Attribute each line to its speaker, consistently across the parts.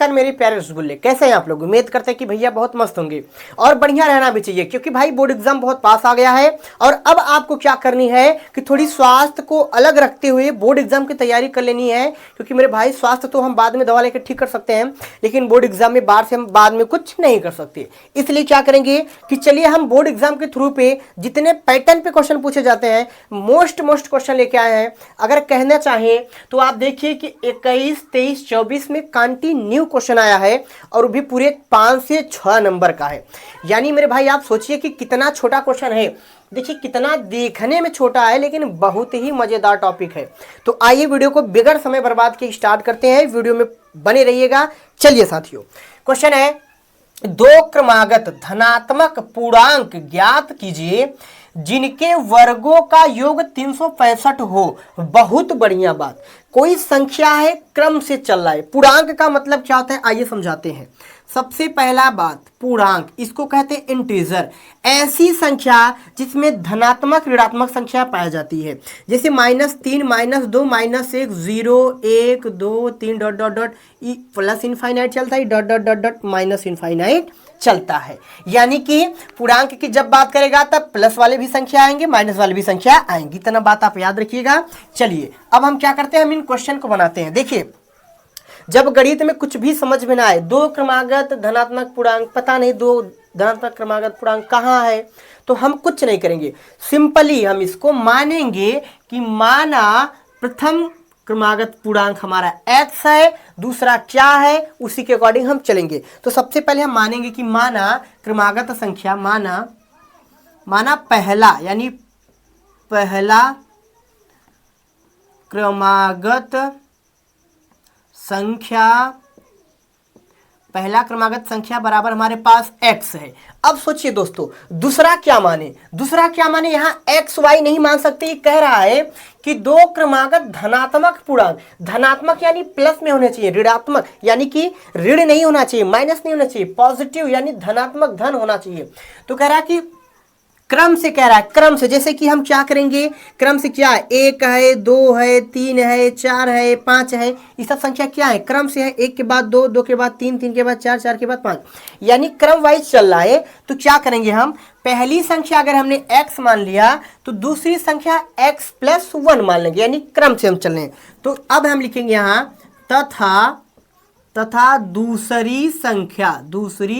Speaker 1: नमस्कार मेरे प्यारे रसगुल्ले, कैसे हैं आप लोग। उम्मीद करते हैं कि भैया बहुत मस्त होंगे और बढ़िया रहना भी चाहिए, क्योंकि भाई बोर्ड एग्जाम बहुत पास आ गया है। और अब आपको क्या करनी है कि थोड़ी स्वास्थ्य को अलग रखते हुए बोर्ड एग्जाम की तैयारी कर लेनी है। क्योंकि मेरे भाई स्वास्थ्य तो हम बाद में दवा लेकर ठीक कर सकते हैं, लेकिन बोर्ड एग्जाम में बाहर से हम बाद में कुछ नहीं कर सकते। इसलिए क्या करेंगे कि चलिए हम बोर्ड एग्जाम के थ्रू पे जितने पैटर्न पे क्वेश्चन पूछे जाते हैं, मोस्ट क्वेश्चन लेके आए हैं। अगर कहना चाहें तो आप देखिए कि 21, 23, 24 में कंटिन्यू क्वेश्चन आया है और भी पूरे 5 से 6 नंबर का है। यानी मेरे भाई आप सोचिए कि कितना छोटा क्वेश्चन है। देखिए कितना देखने में छोटा है लेकिन बहुत ही मजेदार टॉपिक है। तो आइए वीडियो को बिगड़ समय बर्बाद के स्टार्ट करते हैं, वीडियो में बने रहिएगा। चलिए साथियों, क्वेश्चन है दो क्रमागत धनात्मक पूर्णांक ज्ञात कीजिए जिनके वर्गों का योग 365 हो। बहुत बढ़िया बात, कोई संख्या है क्रम से चल रहा है। पूर्णांक का मतलब क्या होता है आइए समझाते हैं। सबसे पहला बात, पूर्णांक इसको कहते हैं इंटीजर, ऐसी संख्या जिसमें धनात्मक ऋणात्मक संख्या पाई जाती है। जैसे -3, -2, -1, 0, 1, 2, 3 dot dot dot plus infinite चलता है, dot dot dot dot minus infinite चलता है। यानी कि पूर्णांक की जब बात करेगा तब प्लस वाले भी संख्या आएंगे, माइनस वाले भी संख्या आएंगी। इतना बात आप याद रखिएगा। चलिए अब हम क्या करते हैं, हम इन क्वेश्चन को बनाते हैं। देखिए जब गणित में कुछ भी समझ में ना आए, दो क्रमागत धनात्मक पूर्णांक पता नहीं, दो धनात्मक क्रमागत पूर्णांक कहाँ है, तो हम कुछ नहीं करेंगे। सिंपली हम इसको मानेंगे कि माना प्रथम क्रमागत पूर्णांक हमारा x है, दूसरा क्या है, उसी के अकॉर्डिंग हम चलेंगे। तो सबसे पहले हम मानेंगे कि माना क्रमागत संख्या, माना पहला, यानी पहला क्रमागत संख्या, पहला क्रमागत संख्या बराबर हमारे पास x है। अब सोचिए दोस्तों दूसरा क्या माने, यहां x y नहीं मान सकते। ये कह रहा है कि दो क्रमागत धनात्मक पूर्णांक, धनात्मक यानी प्लस में होना चाहिए, ऋणात्मक यानी कि ऋण नहीं होना चाहिए, माइनस नहीं होना चाहिए, पॉजिटिव यानी धनात्मक धन होना चाहिए। तो कह रहा है कि क्रम से, कह रहा है क्रम से, जैसे कि हम क्या करेंगे, क्रम से क्या है, 1 है, 2 है, 3 है, 4 है, 5 है, ये सब संख्या क्या है, क्रम से है। 1 के बाद 2, 2 के बाद 3, 3 के बाद 4, 4 के बाद 5, यानी क्रम वाइज चल रहा है। तो क्या करेंगे हम, पहली संख्या अगर हमने x मान लिया तो दूसरी संख्या x + 1 मान लेंगे, यानी क्रम से हम चल रहे हैं। तो अब हम लिखेंगे यहाँ तथा दूसरी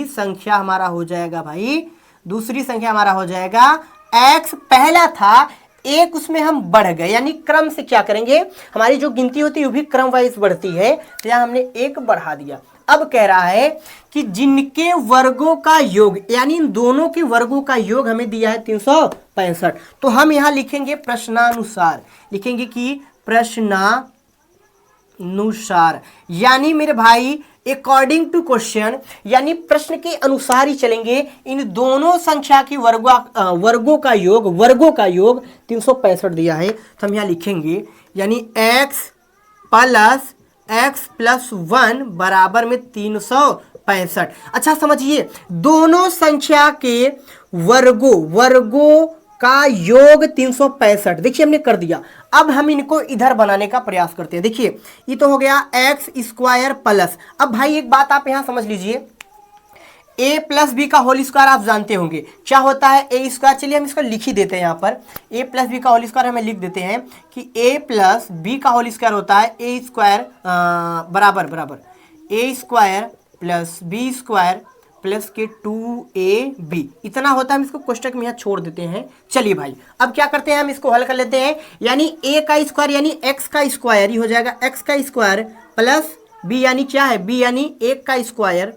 Speaker 1: संख्या हमारा हो जाएगा भाई, दूसरी संख्या हमारा हो जाएगा x। पहला था 1, उसमें हम बढ़ गए, यानी क्रम से क्या करेंगे, हमारी जो गिनती होती है वो भी क्रम वाइज बढ़ती है, तो यहाँ हमने 1 बढ़ा दिया। अब कह रहा है कि जिनके वर्गों का योग, यानी इन दोनों के वर्गों का योग हमें दिया है 365। तो हम यहाँ लिखेंगे प्रश्नानुसार, लिखेंगे कि प्रश्नानुसार, यानी मेरे भाई अकॉर्डिंग टू क्वेश्चन, यानी प्रश्न के अनुसार ही चलेंगे। इन दोनों संख्या की वर्गों का योग 365 दिया है, तो हम यहाँ लिखेंगे यानी x + 1 बराबर में 365। अच्छा समझिए, दोनों संख्या के वर्गों का योग 365, देखिए हमने कर दिया। अब हम इनको इधर बनाने का प्रयास करते हैं। देखिए ये तो हो गया x² प्लस, अब भाई एक बात आप यहां समझ लीजिए, a + b का होल स्क्वायर आप जानते होंगे क्या होता है, a²। चलिए हम इसको लिख ही देते हैं, यहाँ पर a + b का होल स्क्वायर हमें लिख देते हैं कि a + b का होल स्क्वायर होता है a² बराबर a² + b² प्लस के 2ab, इतना होता है। हम इसको कोष्टक में यहाँ छोड़ देते हैं। चलिए भाई अब क्या करते हैं, हम इसको हल कर लेते हैं। यानी a का स्क्वायर यानी x का स्क्वायर ही हो जाएगा, x का स्क्वायर प्लस b यानी क्या है, b यानी 1 का स्क्वायर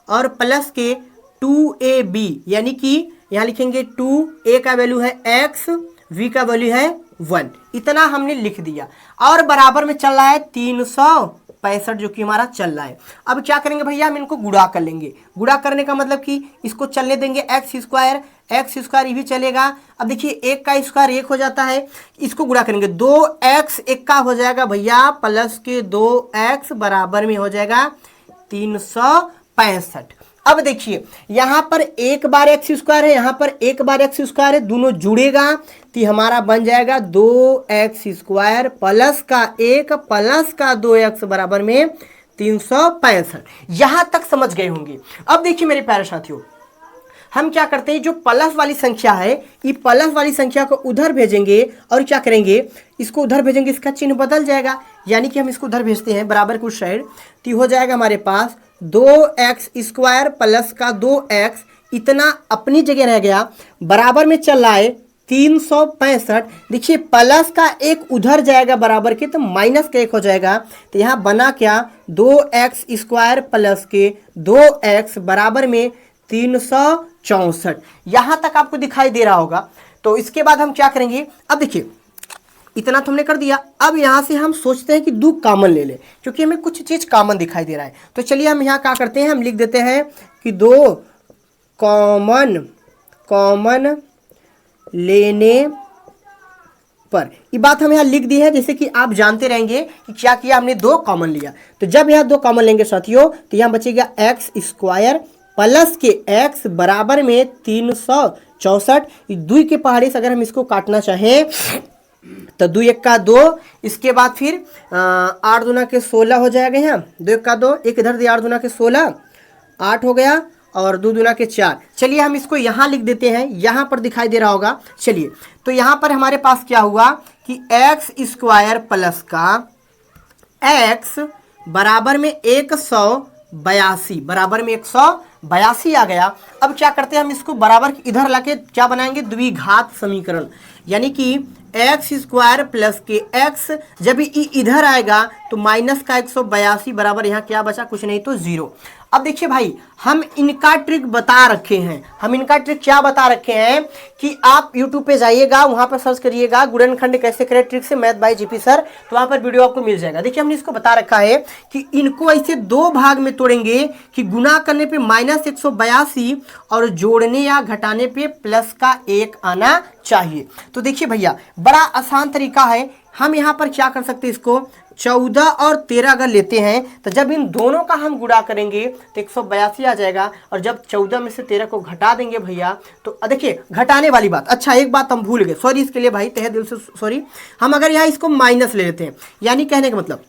Speaker 1: और प्लस के 2ab, यानी कि यहाँ लिखेंगे 2, a का वैल्यू है x, v का वैल्यू है 1, इतना हमने लिख दिया। और बराबर में चल रहा है 365 जो कि हमारा चल रहा है। अब क्या करेंगे भैया, हम इनको गुणा कर लेंगे। गुणा करने का मतलब कि इसको चलने देंगे x² ये भी चलेगा। अब देखिए 1 का स्क्वायर 1 हो जाता है, इसको गुणा करेंगे 2x 1 का हो जाएगा भैया प्लस के 2x बराबर में हो जाएगा 365। अब देखिए यहाँ पर एक बार x² है, यहाँ पर एक बार x² है, दोनों जुड़ेगा तो हमारा बन जाएगा 2x² प्लस का 1 प्लस का 2x बराबर में 365। यहां तक समझ गए होंगे। अब देखिए मेरे प्यारे साथियों, हम क्या करते हैं, जो प्लस वाली संख्या है, ये प्लस वाली संख्या को उधर भेजेंगे और क्या करेंगे, इसको उधर भेजेंगे, इसका चिन्ह बदल जाएगा। यानी कि हम इसको उधर भेजते हैं बराबर कुछ साइड, तो हो जाएगा हमारे पास 2x² प्लस का 2x, इतना अपनी जगह रह गया, बराबर में चल रहा है 365। देखिए प्लस का एक उधर जाएगा बराबर के, तो माइनस का एक हो जाएगा। तो यहाँ बना क्या, 2x² प्लस के 2x बराबर में 364। यहां तक आपको दिखाई दे रहा होगा। तो इसके बाद हम क्या करेंगे, अब देखिए इतना तो हमने कर दिया। अब यहां से हम सोचते हैं कि 2 कॉमन ले ले, क्योंकि हमें कुछ चीज कॉमन दिखाई दे रहा है। तो चलिए हम यहां क्या करते हैं, हम लिख देते हैं कि 2 कॉमन लेने पर, ये बात हम यहाँ लिख दी है, जैसे कि आप जानते रहेंगे कि क्या किया हमने, 2 कॉमन लिया। तो जब यहाँ 2 कॉमन लेंगे साथियों, तो यहाँ बचेगा x² प्लस के x बराबर में 364। 2 के पहाड़ी से अगर हम इसको काटना चाहें तो 2 1 का 2, इसके बाद फिर 8 दूना के 16 हो जाएगा। यहाँ 2 1 का 2, एक इधर दिया 8 दूना के 16, 8 हो गया, और 2 दूना के 4। चलिए हम इसको यहाँ लिख देते हैं, यहाँ पर दिखाई दे रहा होगा। चलिए तो यहाँ पर हमारे पास क्या हुआ कि x² प्लस का x बराबर में 182, बराबर में 182 आ गया। अब क्या करते हैं, हम इसको बराबर इधर लाके क्या बनाएंगे, द्विघात समीकरण। यानी कि x² प्लस के x, जब इधर आएगा तो माइनस का 182 बराबर, यहाँ क्या बचा, कुछ नहीं तो 0। अब देखिए भाई, हम इनका ट्रिक बता रखे हैं। हम इनका ट्रिक क्या बता रखे हैं कि आप YouTube पे जाइएगा, वहां पर सर्च करिएगा गुणनखंड कैसे करें ट्रिक से, मैथ बाय जीपी सर, तो वहां पर वीडियो आपको मिल जाएगा। देखिए हमने इसको बता रखा है कि इनको ऐसे 2 भाग में तोड़ेंगे कि गुना करने पे माइनस 182 और जोड़ने या घटाने पे प्लस का 1 आना चाहिए। तो देखिए भैया, बड़ा आसान तरीका है। हम यहाँ पर क्या कर सकते हैं, इसको 14 और 13 अगर लेते हैं, तो जब इन दोनों का हम गुणा करेंगे तो 182 आ जाएगा। और जब 14 में से 13 को घटा देंगे भैया, तो देखिए घटाने वाली बात, अच्छा एक बात हम भूल गए, सॉरी इसके लिए भाई, तहे दिल से सॉरी। हम अगर यहाँ इसको माइनस ले लेते हैं, यानी कहने का मतलब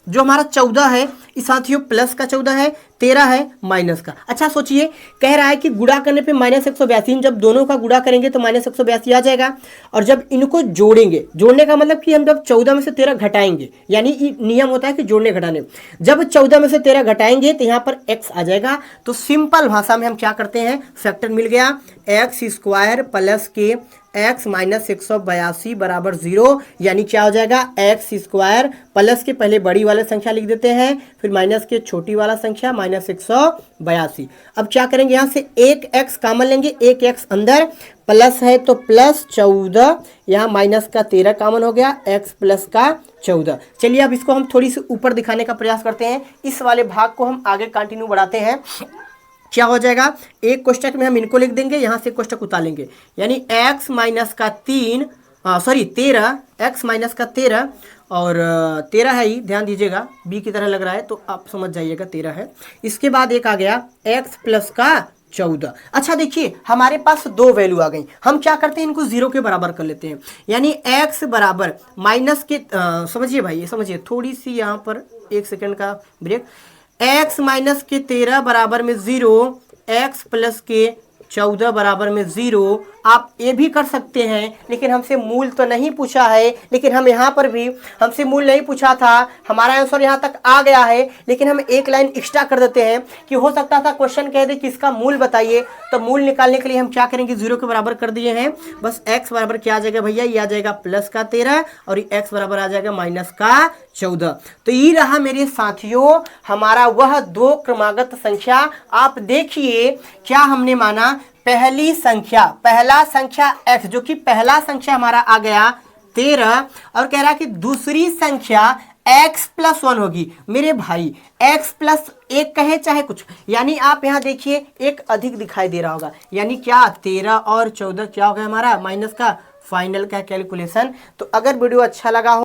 Speaker 1: जो हमारा 14 है इस साथियों प्लस का 14 है, 13 है माइनस का। अच्छा सोचिए, कह रहा है कि गुणा करने पे माइनस 182, जब दोनों का गुणा करेंगे तो माइनस 182 आ जाएगा। और जब इनको जोड़ेंगे, जोड़ने का मतलब कि हम जब 14 में से 13 घटाएंगे, यानी नियम होता है कि जोड़ने घटाने, जब 14 में से 13 घटाएंगे तो यहाँ पर x आ जाएगा। तो सिंपल भाषा में हम क्या करते हैं, फैक्टर मिल गया, x² प्लस के x माइनस 182 बराबर 0, यानी क्या हो जाएगा, x² प्लस के पहले बड़ी वाला संख्या लिख देते हैं, फिर माइनस के छोटी वाला संख्या माइनस 182। अब क्या करेंगे, यहाँ से एक x कॉमन लेंगे, एक x अंदर, प्लस है तो प्लस 14, यहाँ माइनस का 13 कॉमन हो गया, x प्लस का 14। चलिए अब इसको हम थोड़ी सी ऊपर दिखाने का प्रयास करते हैं, इस वाले भाग को हम आगे कंटिन्यू बढ़ाते हैं। क्या हो जाएगा, एक कोष्टक में हम इनको लिख देंगे, यहाँ से कोष्टक उतारेंगे, यानी x माइनस का 13, x माइनस का 13 और 13 है ही, ध्यान दीजिएगा b की तरह लग रहा है तो आप समझ जाइएगा 13 है। इसके बाद एक आ गया x प्लस का 14। अच्छा देखिए हमारे पास 2 वैल्यू आ गई, हम क्या करते हैं, इनको 0 के बराबर कर लेते हैं, यानी x बराबर माइनस के समझिए भाई, ये समझिए, थोड़ी सी यहाँ पर 1 सेकेंड का ब्रेक, x माइनस के 13 बराबर में 0, x प्लस के 14 बराबर में 0। आप ये भी कर सकते हैं, लेकिन हमसे मूल तो नहीं पूछा है, लेकिन हम यहाँ पर भी हमसे मूल नहीं पूछा था, हमारा आंसर यहाँ तक आ गया है, लेकिन हम एक लाइन एक्स्ट्रा कर देते हैं कि हो सकता था क्वेश्चन कह दे कि इसका मूल बताइए। तो मूल निकालने के लिए हम क्या करेंगे, 0 के बराबर कर दिए हैं, बस x बराबर क्या आ जाएगा भैया, ये आ जाएगा प्लस का 13 और x बराबर आ जाएगा माइनस का 14। तो ये रहा मेरे साथियों हमारा वह 2 क्रमागत संख्या। आप देखिए क्या हमने माना, पहली संख्या, पहला संख्या x, जो कि पहला संख्या हमारा आ गया 13, और कह रहा है कि दूसरी संख्या x प्लस 1 होगी। मेरे भाई x प्लस 1 कहे चाहे कुछ, यानी आप यहाँ देखिए एक अधिक दिखाई दे रहा होगा, यानी क्या 13 और 14 क्या हो गया हमारा माइनस का, फाइनल का कैलकुलेशन। तो अगर वीडियो अच्छा लगा हो